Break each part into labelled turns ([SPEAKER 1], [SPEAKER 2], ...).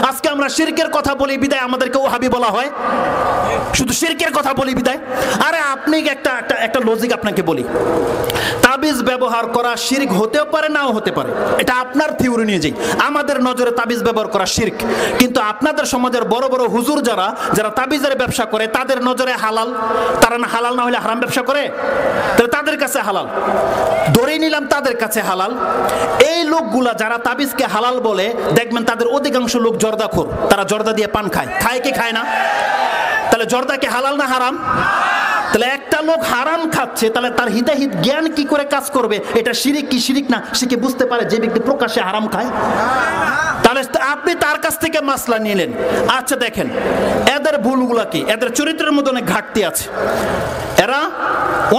[SPEAKER 1] আজকে আমরা শিরকের কথা বলি বিদায় আমাদেরকে ওহাবি বলা হয়, শুধু শিরকের কথা বলি বিদায়। আরে আপনি একটা লজিক আপনাকে বলি, তাবিজ ব্যবহার করা শিরক হতেও পারে নাও হতে পারে, এটা আপনার থিওরি নিয়ে যাই। আমাদের নজরে তাবিজ ব্যবহার করা শিরক, কিন্তু আপনাদের সমাজের বড় বড় হুজুর যারা তাবিজের ব্যবসা করে তাদের নজরে হালাল। তারা না হালাল না হলে হারাম ব্যবসা করে, তাহলে তাদের কাছে হালাল, ধরে নিলাম তাদের কাছে হালাল। এই লোকগুলা যারা তাবিজকে হালাল বলে, দেখবেন তাদের অধিকাংশ লোক জর্দাখোর, তারা জর্দা দিয়ে পান খায়, খায় কি খায় না? তাহলে জর্দা কি হালাল না হারাম? তাহলে একটা লোক হারাম খাচ্ছে, তাহলে তার হিতাহিত জ্ঞান কি করে কাজ করবে এটা শিরিক কি শিরিক না সে কি বুঝতে পারে যে ব্যক্তি প্রকাশ্যে হারাম খায়? তাহলে আপনি তার কাছ থেকে মাসলা নিলেন। আচ্ছা দেখেন এদের ভুলগুলা কি, এদের চরিত্রের মধ্যে অনেক ঘাটতি আছে। এরা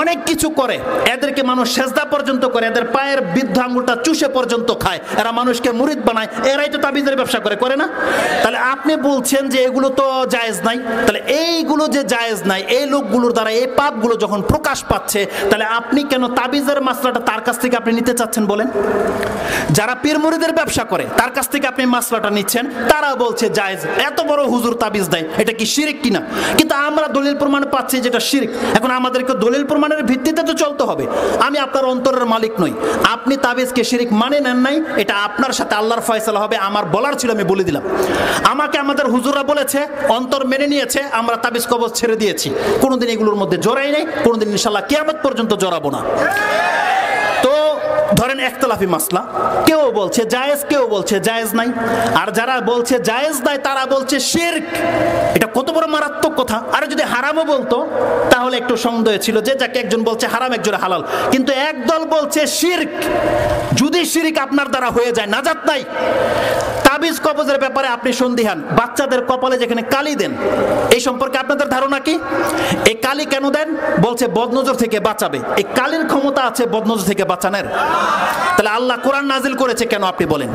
[SPEAKER 1] অনেক কিছু করে, এদেরকে মানুষ সেজদা পর্যন্ত করে, এদের পায়ের বৃদ্ধ আঙ্গুলটা চুষে পর্যন্ত খায়, এরা মানুষকে মুরিদ বানায়, এরাই তো তাবিজের ব্যবসা করে না? তাহলে আপনি বলছেন যে এগুলো তো জায়েজ নাই, তাহলে এইগুলো যে জায়েজ নাই, এই লোকগুলোর দ্বারা এই পাপগুলো যখন প্রকাশ পাচ্ছে, তাহলে আপনি কেন তাবিজের মাসলাটা তার কাছ থেকে আপনি নিতে চাচ্ছেন বলেন? যারা পীর মুরিদের ব্যবসা করে তার কাছ থেকে আপনি মাসলাটা নিচ্ছেন, তারা বলছে জায়েজ, এত বড় হুজুর তাবিজ দেয়, এটা কি শিরক কিনা? কিন্তু আমরা দলিল প্রমাণ পাচ্ছি যেটা শিরক। এখন আমাদেরকে দলিল প্রমাণের ভিত্তিতে তো চলতে হবে। আমি আপনার অন্তরের মালিক নই, আপনি তাবিজকে শিরক মানে নেন নাই, এটা আপনার সাথে আল্লাহর ফয়সালা হবে। আমার বলার ছিল, আমি বলে দিলাম। আমাকে আমাদের হুজুররা বলেছে, অন্তর মেনে নিয়েছে, আমরা তাবিজ কবজ ছেড়ে দিয়েছি, কোনোদিন এগুলোর মধ্যে জড়াই নাই, কোনোদিন ইনশাআল্লাহ কিয়ামত পর্যন্ত জড়াবো না। তো ধরেন একতলাফি মাসলা, কেউ বলছে জায়েজ, কেউ বলছে জায়েজ নাই, আর যারা বলছে জায়েজ নাই তারা বলছে শিরক। এটা কত বড় মারাত্মক কথা। আর যদি হারামও বলতো তাহলে একটু সন্দেহ ছিল, যে যাকে একজন বলছে হারাম একজন হালাল, কিন্তু একদল বলছে শিরক। যদি শিরক আপনার দ্বারা হয়ে যায়, নাজাত নাই। তাবিজ কবজের ব্যাপারে আপনি সন্দিহান, বাচ্চাদের কপালে যেখানে কালি দেন, এই সম্পর্কে আপনাদের ধারণা কি? এই কালি কেন দেন? বলছে বদনজর থেকে বাঁচাবে। এই কালির ক্ষমতা আছে বদনজর থেকে বাঁচানোর? তাহলে আল্লাহ কোরআন নাজিল করেছে কেন আপনি বলেন?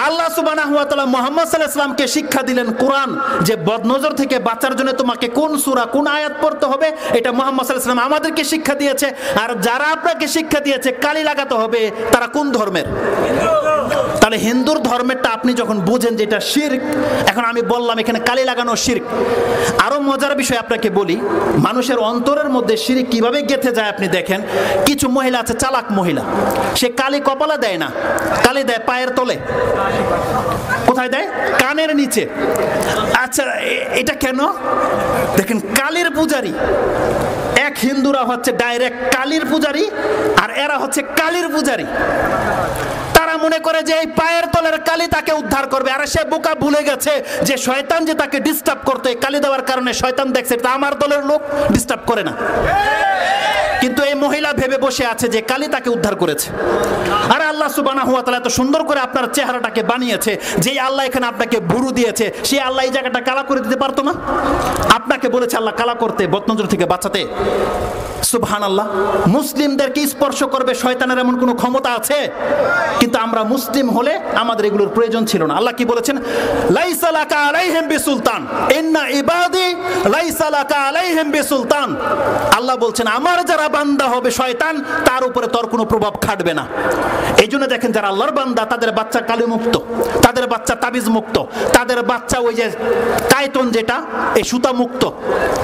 [SPEAKER 1] আল্লাহ সুবহানাহু ওয়া তাআলা মুহাম্মদ সাল্লাল্লাহু আলাইহি ওয়াসাল্লামকে শিক্ষা দিলেন কোরআন, যে বদনজর থেকে বাঁচার জন্য তোমাকে কোন সূরা কোন আয়াত পড়তে হবে, এটা মুহাম্মদ সাল্লাল্লাহু আলাইহি ওয়াসাল্লাম আমাদেরকে শিক্ষা দিয়েছে। আর যারা আপনাকে শিক্ষা দিয়েছে কালি লাগাতে হবে, তারা কোন ধর্মের? তাহলে হিন্দুর ধর্মেরটা আপনি যখন বুঝেন যে এটা শিরক, এখন আমি বললাম এখানে কালি লাগানো শিরক। আরো মজার বিষয় আপনাকে বলি, মানুষের অন্তরের মধ্যে শিরক কিভাবে গেঁথে যায় আপনি দেখেন। কিছু মহিলা আছে, চালাক মহিলা, সে কালি কপালে দেয় না, কালি দেয় পায়ের তলে। কোথায় দেয়? কানের নিচে। আচ্ছা এটা কেন? দেখেন কালির পূজারী, এক হিন্দুরা হচ্ছে ডাইরেক্ট কালির পূজারী, আর এরা হচ্ছে কালির পূজারী। তারা মনে করে যে এই পায়ের তলের কালি তাকে উদ্ধার করবে। আর সে বোকা ভুলে গেছে যে শয়তান যে তাকে ডিস্টার্ব করতে, কালি দেওয়ার কারণে শয়তান দেখছে এটা আমার দলের লোক, ডিস্টার্ব করে না। কিন্তু এই মহিলা ভেবে বসে আছে যে কালি তাকে উদ্ধার করেছে। আর আল্লাহ সুবহানাহু ওয়া তাআলা এত সুন্দর করে আপনার চেহারাটাকে বানিয়েছে, যে আল্লাহ এখানে আপনাকে ভুরু দিয়েছে, সেই আল্লাহ এই জায়গাটা কালা করে দিতে পারতো না? আপনাকে বলেছে আল্লাহ কালা করতে, বদনজর থেকে বাঁচাতে। সুবহানাল্লাহ। মুসলিমদেরকে স্পর্শ করবে শয়তানের এমন কোনো ক্ষমতা আছে? কিন্তু আমরা মুসলিম হলে আমাদের এগুলোর প্রয়োজন ছিল না। আল্লাহ কি বলেছেন? লাইসা লাকা আলাইহিম বিসুলতান ইন্না ইবাদি লাইসা লাকা আলাইহিম বিসুলতান। আল্লাহ বলছেন আমার যারা বান্দা হবে শয়তান, তার উপরে তোর কোনো প্রভাব খাটবে না। এই জন্য দেখেন যারা আল্লাহর বান্দা, তাদের বাচ্চা কালি মুক্ত, তাদের বাচ্চা তাবিজ মুক্ত, তাদের বাচ্চা ওই যে কায়তন যেটা, এই সুতা মুক্ত,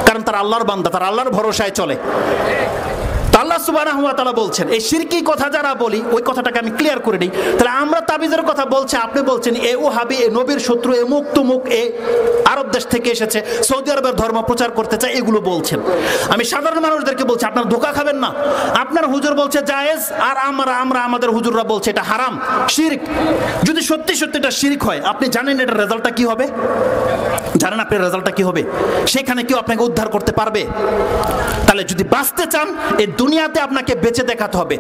[SPEAKER 1] কারণ তারা আল্লাহর বান্দা, তারা আল্লাহর ভরসায় চলে। আল্লাহ সুবহানাহু ওয়া তাআলা বলছেন এই শিরকি কথা যারা বলি, ওই কথাটাকে আমি ক্লিয়ার করে দিই। তাহলে আমরা তাবিজের কথা বলছি, আপনি বলছেন এ ওহাবি, এ নবীর শত্রু, এ মুখ তুমুক, এ আরব দেশ থেকে এসেছে, সৌদি আরবের ধর্ম প্রচার করতে চায়, এগুলো বলছেন। আমি সাধারণ মানুষদেরকে বলছি আপনারা ধোঁকা খাবেন না। আপনার হুজুর বলছে জায়েজ, আর আমরা আমাদের হুজুররা বলছে এটা হারাম, শিরক। যদি সত্যি সত্যি এটা শিরক হয়, আপনি জানেন এটার রেজাল্টটা কি হবে? জানেন আপনার রেজাল্টটা কি হবে? সেখানে কেউ আপনাকে উদ্ধার করতে পারবে? তাহলে যদি বাঁচতে চান এই দুনিয়াতে আপনাকে বেঁচে দেখাতে হবে।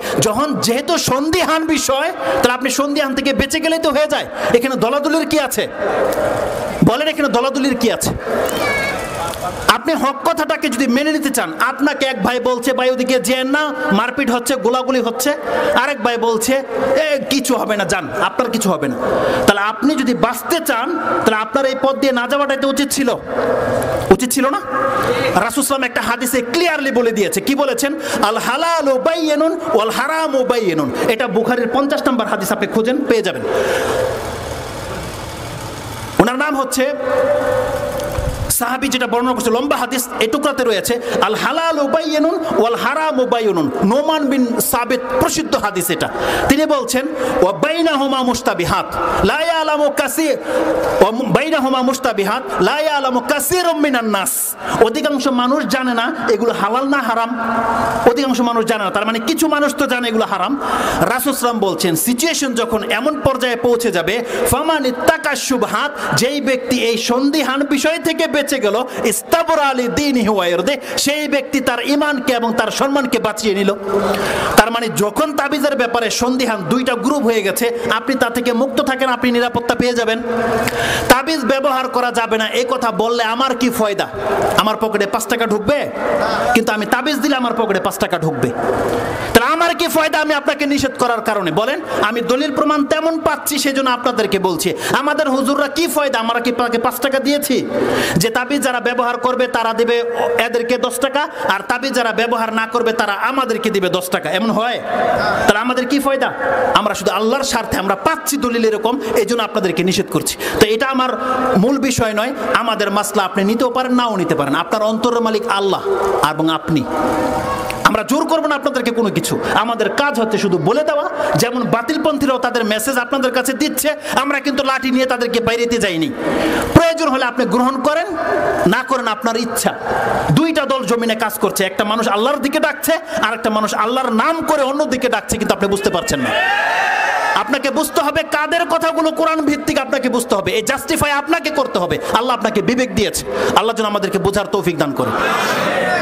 [SPEAKER 1] যেহেতু সন্দিহান বিষয়, তাহলে আপনি সন্দিহান থেকে বেঁচে গেলেই তো হয়ে যায়। এখানে দলাদলির কি আছে বলেন? এখানে দলাদলির কি আছে? আপনি হক কথাটাকে যদি মেনে নিতে চান, আপনাকে এক ভাই বলছে ভাই ওদিকে যেন না, মারপিট হচ্ছে, গোলাগুলি হচ্ছে, আরেক ভাই বলছে কিছু হবে না, যান, আপনার কিছু হবে না। তাহলে আপনি যদি বাঁচতে চান, তাহলে আপনার এই পথ দিয়ে না যাওয়াটাই তো উচিত ছিল না? রাসূল সাল্লাল্লাহু একটা হাদিসে ক্লিয়ারলি বলে দিয়েছে, কি বলেছেন? আল হালালু বাইয়িনুন ওয়াল হারামু বাইয়িনুন। এটা বুখারীর 50 নম্বর হাদিস, আপনি খুঁজেন পেয়ে যাবেন। ওনার নাম হচ্ছে সাহাবী, যেটা বর্ণনা করছে লম্বা হাদিস এই টুকরাতে রয়েছে, আল হালালু বাইয়িনুন ওয়াল হারামু বাইয়িনুন। নোমান বিন সাবিত, প্রসিদ্ধ হাদিস এটা। তিনি বলছেন ওয়া বাইনাহুমা মুশতাবিহাত লা ইয়ালামু কাসীর, ওয়া বাইনাহুমা মুশতাবিহাত লা ইয়ালামু কাসীরুম মিনান নাস। অধিকাংশ মানুষ জানে না এগুলো হালাল না হারাম, অধিকাংশ মানুষ জানে না। তার মানে কিছু মানুষ তো জানে এগুলো হারাম। রাসূল সাল্লাল্লাহু আলাইহি ওয়াসাল্লাম বলছেন সিচুয়েশন যখন এমন পর্যায়ে পৌঁছে যাবে, ফামান ইত্তাকা শুবহাত, যেই ব্যক্তি এই সন্দিহান বিষয় থেকে বেঁচে গেল, ইস্তাবরা আলি দীনিহি ওয়া ইরদি, সেই ব্যক্তি তার ঈমানকে এবং তার সম্মানকে বাঁচিয়ে নিল। তার মানে যখন তাবিজের ব্যাপারে সন্দিহান দুইটা গ্রুপ হয়ে গেছে, আপনি তা থেকে মুক্ত থাকেন, আপনি নিরাপত্তা পেয়ে যাবেন। তাবিজ ব্যবহার করা যাবে না এই কথা বললে আমার কি ফায়দা? আমার পকেটে 5 টাকা ঢুকবে, কিন্তু আমি তাবিজ দিলে আমার পকেটে 5 টাকা ঢুকবে। তাহলে আমার কি ফায়দা আমি আপনাকে নিষেধ করার কারণে? বলেন, আমি দলিল প্রমাণ তেমন পাচ্ছি সেজন্য আপনাদেরকে বলছি। আমাদের হুজুররা কি ফায়দা? আমরা কি 5 টাকা দিয়েছি যে তাবিজ যারা ব্যবহার করবে তারা দিবে এদেরকে 10 টাকা, আর তাবিজ যারা ব্যবহার না করবে তারা আমাদেরকে দিবে 10 টাকা? এমন হয়? তাহলে আমাদের কি ফায়দা? আমরা শুধু আল্লাহর স্বার্থে আমরা পাচ্ছি দলিল এরকম, এই জন্য আপনাদেরকে নিষেধ করছি। তো এটা আমার মূল বিষয় নয়। আমাদের মাসলা আপনি নিতেও পারেন, নাও নিতে পারেন। আপনার অন্তরের মালিক আল্লাহ এবং আপনি। আমরা জোর করবো না আপনাদেরকে কোনো কিছু। আমাদের কাজ হচ্ছে শুধু বলে দেওয়া। যেমন বাতিলপন্থীরাও তাদের মেসেজ আপনাদের কাছে দিচ্ছে, আমরা কিন্তু লাঠি নিয়ে তাদেরকে বাইরেতে যাইনি। প্রয়োজন হলে আপনি গ্রহণ করেন, না করেন আপনার ইচ্ছা। দুইটা দল জমিনে কাজ করছে, একটা মানুষ আল্লাহর দিকে ডাকছে, আর একটা মানুষ আল্লাহর নাম করে অন্য দিকে ডাকছে, কিন্তু আপনি বুঝতে পারছেন না। আপনাকে বুঝতে হবে কাদের কথাগুলো কোরআন ভিত্তিক, আপনাকে বুঝতে হবে। এই জাস্টিফাই আপনাকে করতে হবে। আল্লাহ আপনাকে বিবেক দিয়েছে। আল্লাহ যেন আমাদেরকে বোঝার তৌফিক দান করে।